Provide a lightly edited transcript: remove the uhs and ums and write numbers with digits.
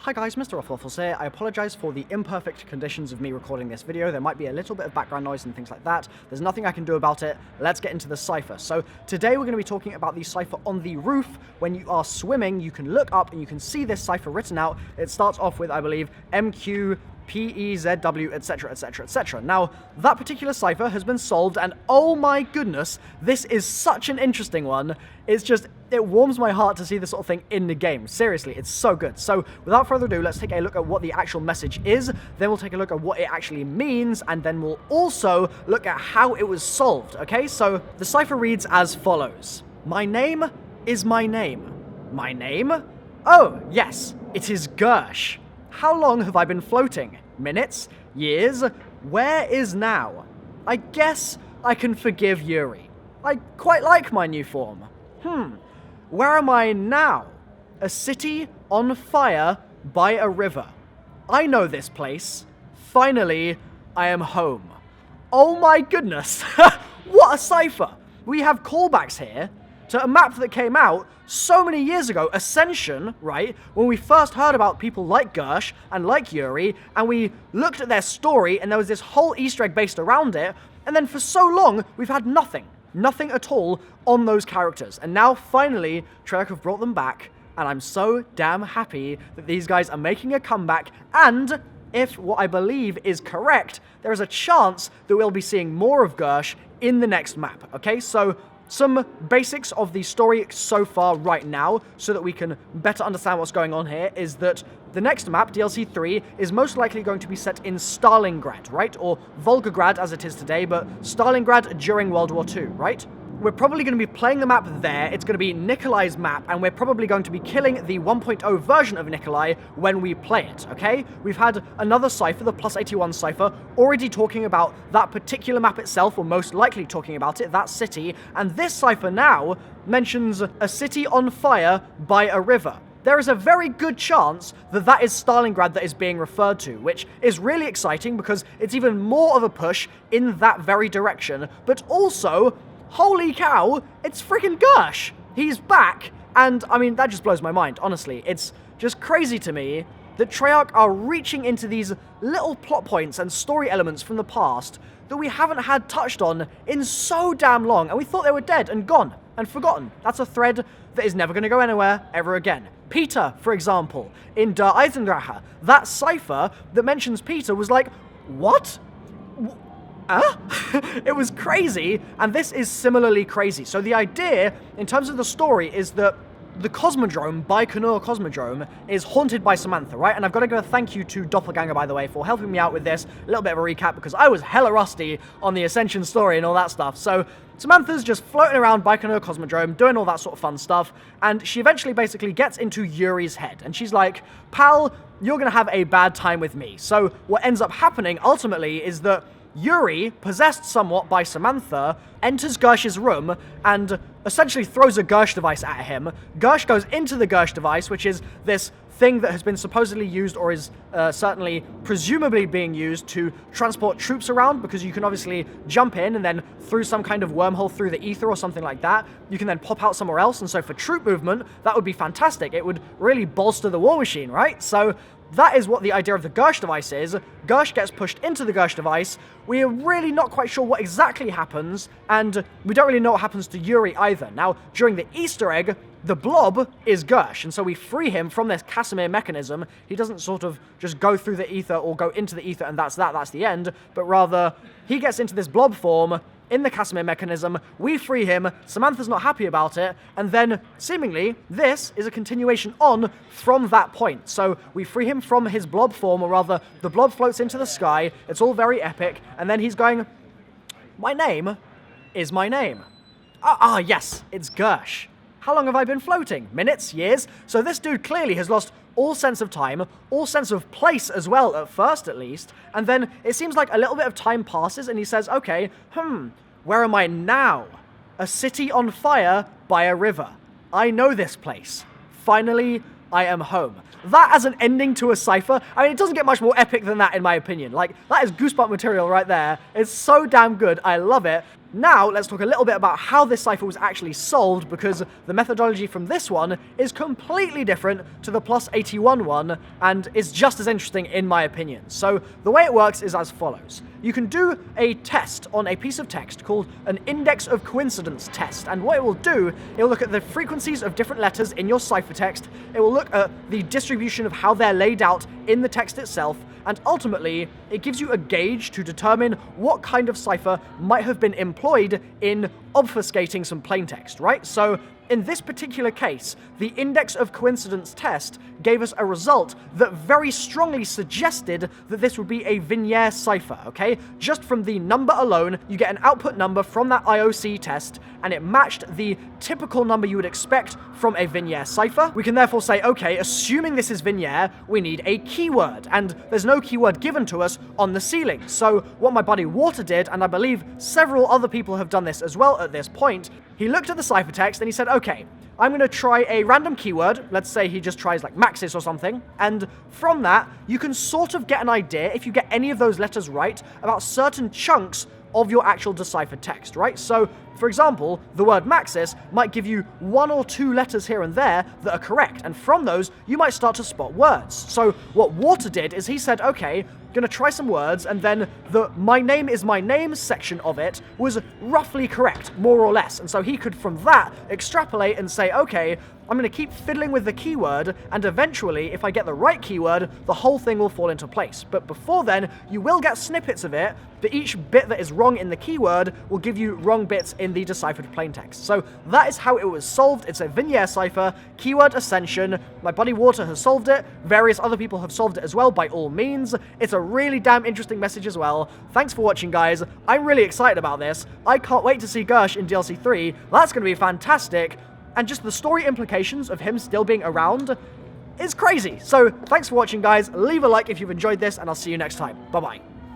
Hi guys, MrRoflWaffles here. I apologise for the imperfect conditions of me recording this video. There might be a little bit of background noise and things like that. There's nothing I can do about it. Let's get into the cipher. So today we're going to be talking about the cipher on the roof. When you are swimming, you can look up and you can see this cipher written out. It starts off with, I believe, MQ, PEZW, etc, etc, etc. Now, that particular cipher has been solved, and oh my goodness, this is such an interesting one. It warms my heart to see this sort of thing in the game. Seriously, it's so good. So, without further ado, let's take a look at what the actual message is, then we'll take a look at what it actually means, and then we'll also look at how it was solved, okay? So, the cipher reads as follows. My name is my name. My name? Oh, yes, it is GERSH. How long have I been floating? Minutes? Years? Where is now? I guess I can forgive Yuri. I quite like my new form. Where am I now? A city on fire by a river. I know this place. Finally, I am home. Oh my goodness! What a cipher! We have callbacks here to a map that came out so many years ago, Ascension, right, when we first heard about people like GERSH and like Yuri, and we looked at their story, and there was this whole Easter egg based around it, and then for so long, we've had nothing at all on those characters, and now finally, Treyarch have brought them back, and I'm so damn happy that these guys are making a comeback, and if what I believe is correct, there is a chance that we'll be seeing more of GERSH in the next map, okay, so some basics of the story so far right now, so that we can better understand what's going on here, is that the next map, DLC 3, is most likely going to be set in Stalingrad, right? Or Volgograd as it is today, but Stalingrad during World War II, right? We're probably going to be playing the map there, it's going to be Nikolai's map, and we're probably going to be killing the 1.0 version of Nikolai when we play it, okay? We've had another cipher, the Plus 81 cipher, already talking about that particular map itself, or most likely talking about it, that city, and this cipher now mentions a city on fire by a river. There is a very good chance that that is Stalingrad that is being referred to, which is really exciting because it's even more of a push in that very direction, but also, holy cow, it's freaking GERSH! He's back, and I mean, that just blows my mind, honestly. It's just crazy to me that Treyarch are reaching into these little plot points and story elements from the past that we haven't had touched on in so damn long, and we thought they were dead and gone and forgotten. That's a thread that is never going to go anywhere ever again. Peter, for example, in Der Eisendrache, that cipher that mentions Peter was like, what? It was crazy, and this is similarly crazy. So the idea, in terms of the story, is that the Cosmodrome, Baikonur Cosmodrome, is haunted by Samantha, right? And I've got to give a thank you to Doppelganger, by the way, for helping me out with this. A little bit of a recap, because I was hella rusty on the Ascension story and all that stuff. So Samantha's just floating around Baikonur Cosmodrome, doing all that sort of fun stuff, and she eventually basically gets into Yuri's head, and she's like, pal, you're gonna have a bad time with me. So what ends up happening, ultimately, is that Yuri, possessed somewhat by Samantha, enters GERSH's room and essentially throws a GERSH device at him. GERSH goes into the GERSH device, which is this thing that has been supposedly used, or is certainly presumably being used to transport troops around, because you can obviously jump in and then through some kind of wormhole through the ether or something like that, you can then pop out somewhere else, and so for troop movement, that would be fantastic. It would really bolster the war machine, right? So that is what the idea of the GERSH device is. GERSH gets pushed into the GERSH device. We are really not quite sure what exactly happens, and we don't really know what happens to Yuri either. Now, during the Easter egg, the blob is GERSH, and so we free him from this Casimir mechanism. He doesn't sort of just go through the ether or go into the ether and that's the end, but rather, he gets into this blob form in the Casimir mechanism, we free him, Samantha's not happy about it, and then, seemingly, this is a continuation on from that point. So, we free him from his blob form, or rather, the blob floats into the sky, it's all very epic, and then he's going, my name is my name. Yes, it's GERSH. How long have I been floating? Minutes? Years? So this dude clearly has lost all sense of time, all sense of place as well, at first at least, and then it seems like a little bit of time passes and he says, okay, where am I now? A city on fire by a river. I know this place. Finally, I am home. That as an ending to a cipher, I mean, it doesn't get much more epic than that in my opinion. Like, that is goosebump material right there. It's so damn good, I love it. Now, let's talk a little bit about how this cipher was actually solved, because the methodology from this one is completely different to the +81 one, and is just as interesting in my opinion. So, the way it works is as follows. You can do a test on a piece of text called an index of coincidence test, and what it will do, it will look at the frequencies of different letters in your ciphertext, it will look at the distribution of how they're laid out in the text itself, and ultimately, it gives you a gauge to determine what kind of cipher might have been employed in obfuscating some plaintext, right? So, in this particular case, the index of coincidence test gave us a result that very strongly suggested that this would be a vigenere cipher, okay? Just from the number alone, you get an output number from that IOC test, and it matched the typical number you would expect from a vigenere cipher. We can therefore say, okay, assuming this is vigenere, we need a keyword, and there's no keyword given to us on the ceiling. So what my buddy Water did, and I believe several other people have done this as well at this point, he looked at the ciphertext and he said, okay, I'm going to try a random keyword. Let's say he just tries like Maxis or something. And from that, you can sort of get an idea, if you get any of those letters right, about certain chunks of your actual deciphered text, right? So, for example, the word Maxis might give you 1 or 2 letters here and there that are correct, and from those, you might start to spot words. So, what Water did is he said, okay, gonna try some words, and then the my name is my name section of it was roughly correct, more or less, and so he could from that extrapolate and say, okay, I'm going to keep fiddling with the keyword, and eventually, if I get the right keyword, the whole thing will fall into place. But before then, you will get snippets of it, but each bit that is wrong in the keyword will give you wrong bits in the deciphered plaintext. So that is how it was solved. It's a vigenere cipher, keyword ascension. My buddy Water has solved it. Various other people have solved it as well, by all means. It's a really damn interesting message as well. Thanks for watching, guys. I'm really excited about this. I can't wait to see GERSH in DLC 3. That's going to be fantastic. And just the story implications of him still being around is crazy. So, thanks for watching, guys. Leave a like if you've enjoyed this, and I'll see you next time. Bye-bye.